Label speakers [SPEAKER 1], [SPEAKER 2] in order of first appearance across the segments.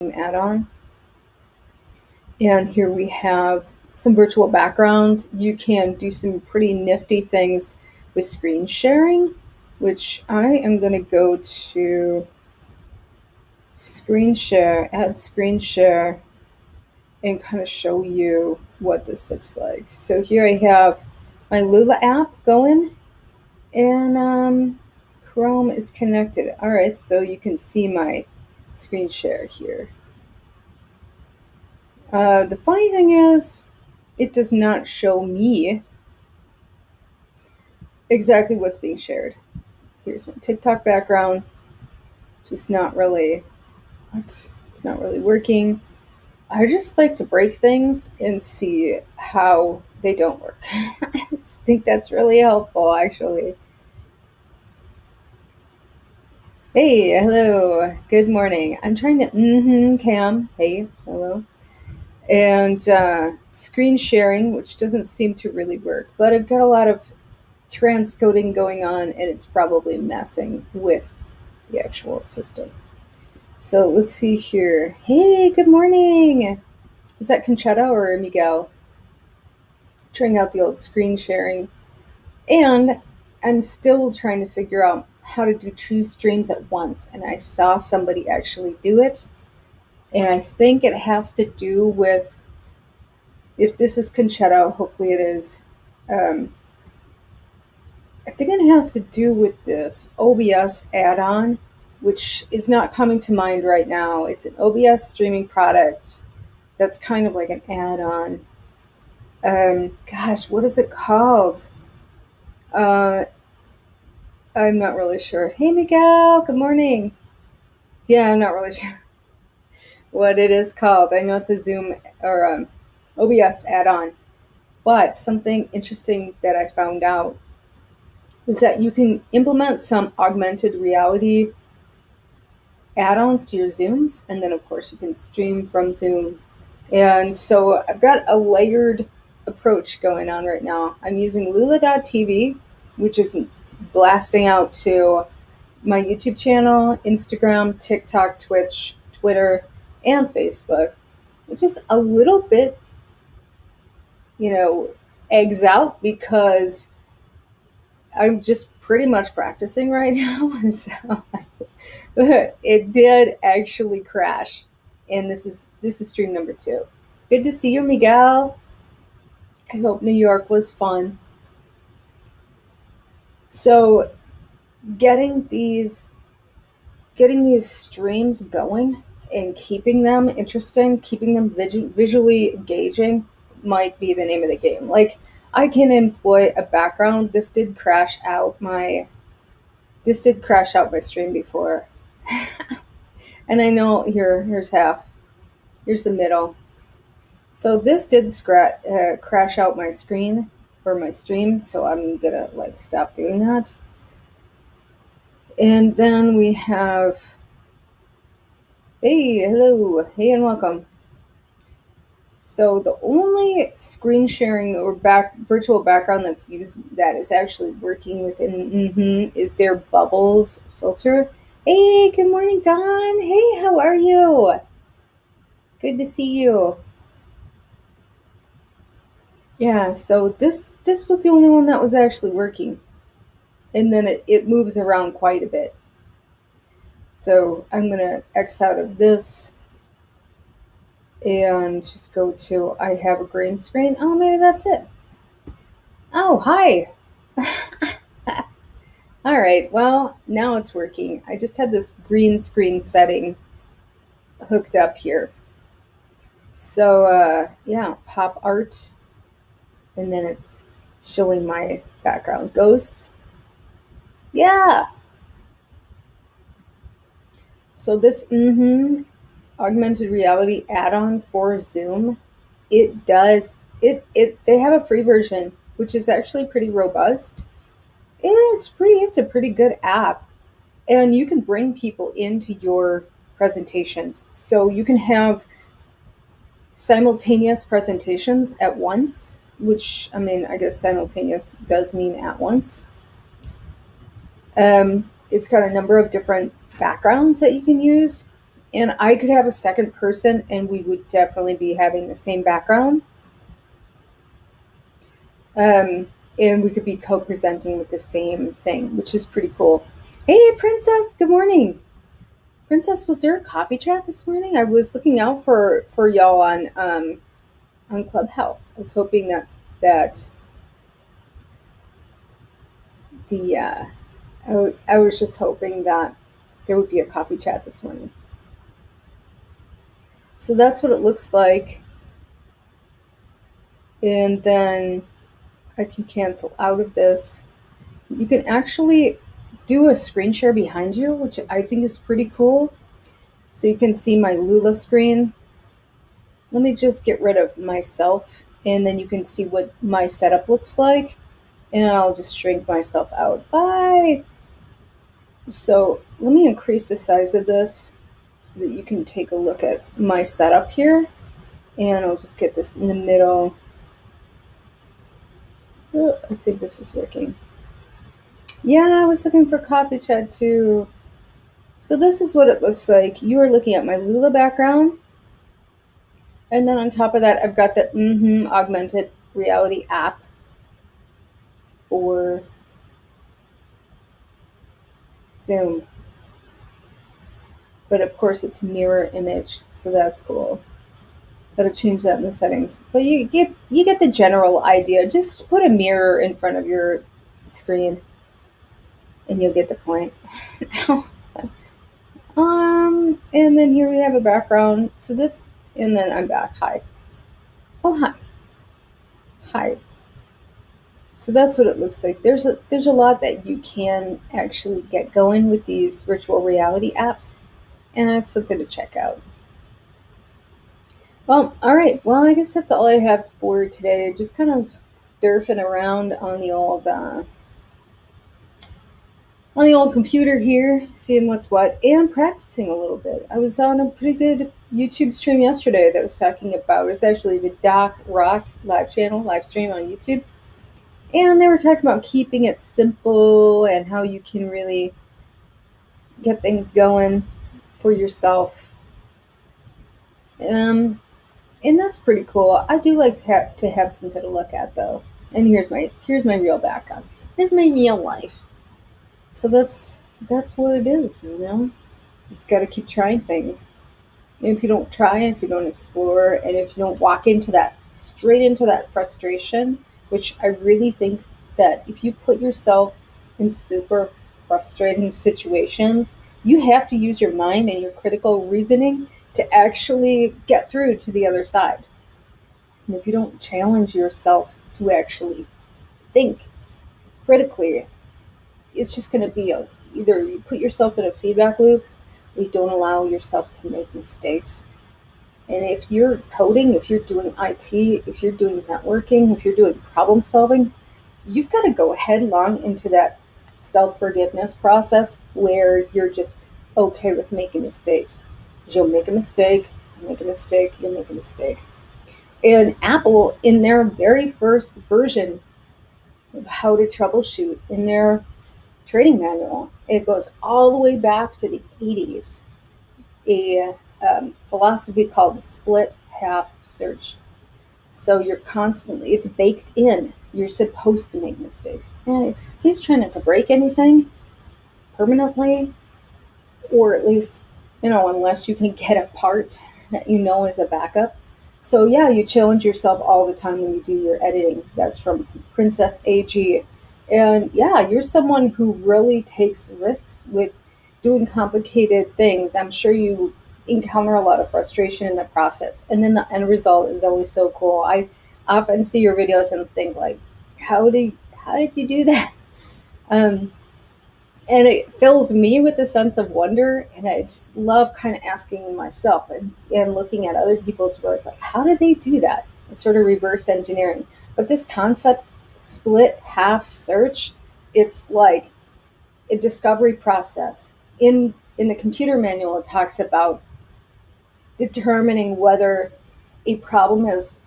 [SPEAKER 1] add-on. And here we have some virtual backgrounds. You can do some pretty nifty things with screen sharing, which I am going to go to screen share, add screen share, and kind of show you what this looks like. So here I have my Lula app going, and Chrome is connected. All right, so you can see my screen share here. The funny thing is, it does not show me exactly what's being shared. Here's my TikTok background. Just not really, it's not really working. I just like to break things and see how they don't work. I think that's really helpful, actually. Hey, hello, good morning. I'm trying to, Cam, hey, hello. And screen sharing, which doesn't seem to really work, but I've got a lot of transcoding going on, and it's probably messing with the actual system. So let's see here. Hey, good morning. Is that Conchetta or Miguel? Trying out the old screen sharing. And I'm still trying to figure out how to do two streams at once. And I saw somebody actually do it. And I think it has to do with, if this is Conchetta, hopefully it is. I think it has to do with this OBS add-on, which is not coming to mind right now. It's an OBS streaming product that's kind of like an add-on. Gosh, what is it called? I'm not really sure. Hey, Miguel, good morning. Yeah, I'm not really sure what it is called. I know it's a Zoom or OBS add-on, but something interesting that I found out is that you can implement some augmented reality add-ons to your Zooms, and then of course you can stream from Zoom. And so I've got a layered approach going on right now. I'm using Lula.tv, which is blasting out to my YouTube channel, Instagram, TikTok, Twitch, Twitter, and Facebook, which is a little bit, eggs out because I'm just pretty much practicing right now. So it did actually crash. And this is stream number 2. Good to see you, Miguel. I hope New York was fun. So getting these streams going and keeping them interesting, keeping them visually engaging might be the name of the game. Like, I can employ a background. This did crash out my stream before. And I know here's half. Here's the middle. So this did crash out my screen or my stream, so I'm gonna stop doing that. And then we have, hey, hello, hey, and welcome. So the only screen sharing or virtual background that's used that is actually working within is their bubbles filter. Hey, good morning, Don. Hey, how are you? Good to see you. Yeah, so this was the only one that was actually working. And then it moves around quite a bit. So I'm going to X out of this and just go to, I have a green screen. Oh, maybe that's it. Oh, hi. All right, well, now it's working. I just had this green screen setting hooked up here. So, yeah, pop art. And then it's showing my background ghosts. Yeah. So this augmented reality add-on for Zoom, they have a free version, which is actually pretty robust. It's a pretty good app. And you can bring people into your presentations. So you can have simultaneous presentations at once, which, I mean, I guess simultaneous does mean at once. It's got a number of different backgrounds that you can use. and I could have a second person and we would definitely be having the same background. Um, and we could be co-presenting with the same thing, which is pretty cool. Hey, Princess, good morning. Princess, was there a coffee chat this morning? I was looking out for y'all on Clubhouse. I was hoping that the I was just hoping that there would be a coffee chat this morning. So that's what it looks like. And then I can cancel out of this. You can actually do a screen share behind you, which I think is pretty cool. So you can see my Lula screen. Let me just get rid of myself, and then you can see what my setup looks like. And I'll just shrink myself out. Bye! So let me increase the size of this so that you can take a look at my setup here. And I'll just get this in the middle. I think this is working. Yeah, I was looking for coffee chat too. So this is what it looks like. You are looking at my Lula background. And then on top of that, I've got the augmented reality app for Zoom. But of course it's mirror image, so that's cool. Gotta change that in the settings. But you get the general idea. Just put a mirror in front of your screen and you'll get the point. And then here we have a background. So this, and then I'm back. Hi. Oh, hi. Hi. So that's what it looks like. There's a lot that you can actually get going with these virtual reality apps, and it's something to check out. Well, all right. Well, I guess that's all I have for today. Just kind of surfing around on the old computer here, seeing what's what, and practicing a little bit. I was on a pretty good YouTube stream yesterday that was talking about, it's actually the Doc Rock live stream on YouTube. And they were talking about keeping it simple and how you can really get things going for yourself. And that's pretty cool. I do like to have something to look at though. And here's my real background. Here's my real life. So that's what it is, you know? Just got to keep trying things. And if you don't try, if you don't explore, and if you don't walk straight into that frustration, which I really think that if you put yourself in super frustrating situations, you have to use your mind and your critical reasoning to actually get through to the other side. And if you don't challenge yourself to actually think critically, it's just going to be either you put yourself in a feedback loop, or you don't allow yourself to make mistakes. And if you're coding, if you're doing IT, if you're doing networking, if you're doing problem solving, you've got to go headlong into that self-forgiveness process where you're just okay with making mistakes. You'll make a mistake, you'll make a mistake, you'll make a mistake. And Apple, in their very first version of how to troubleshoot, in their training manual, it goes all the way back to the 80s, a philosophy called the split half search. So it's baked in. You're supposed to make mistakes. Please try not to break anything permanently, or at least, unless you can get a part that is a backup. So yeah, you challenge yourself all the time when you do your editing. That's from Princess AG. And yeah, you're someone who really takes risks with doing complicated things. I'm sure you encounter a lot of frustration in the process. And then the end result is always so cool. I often see your videos and think like, how did you do that? And it fills me with a sense of wonder, and I just love kind of asking myself and looking at other people's work, like how did they do that? It's sort of reverse engineering. But this concept, split half search, it's like a discovery process. In the computer manual, it talks about determining whether a problem is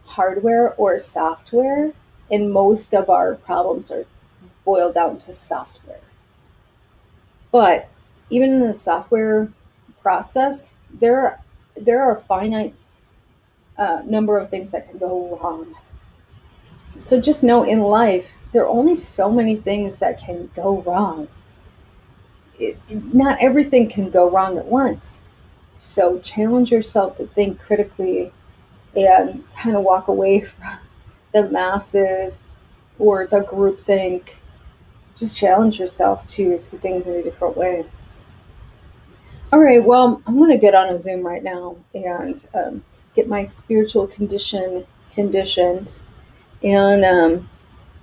[SPEAKER 1] hardware or software, and most of our problems are boiled down to software. But even in the software process, there there are a finite number of things that can go wrong. So just know in life, there are only so many things that can go wrong. Not everything can go wrong at once. So challenge yourself to think critically and kind of walk away from the masses or the group think. Just challenge yourself to see things in a different way. All right, well, I'm going to get on a Zoom right now and get my spiritual condition conditioned. And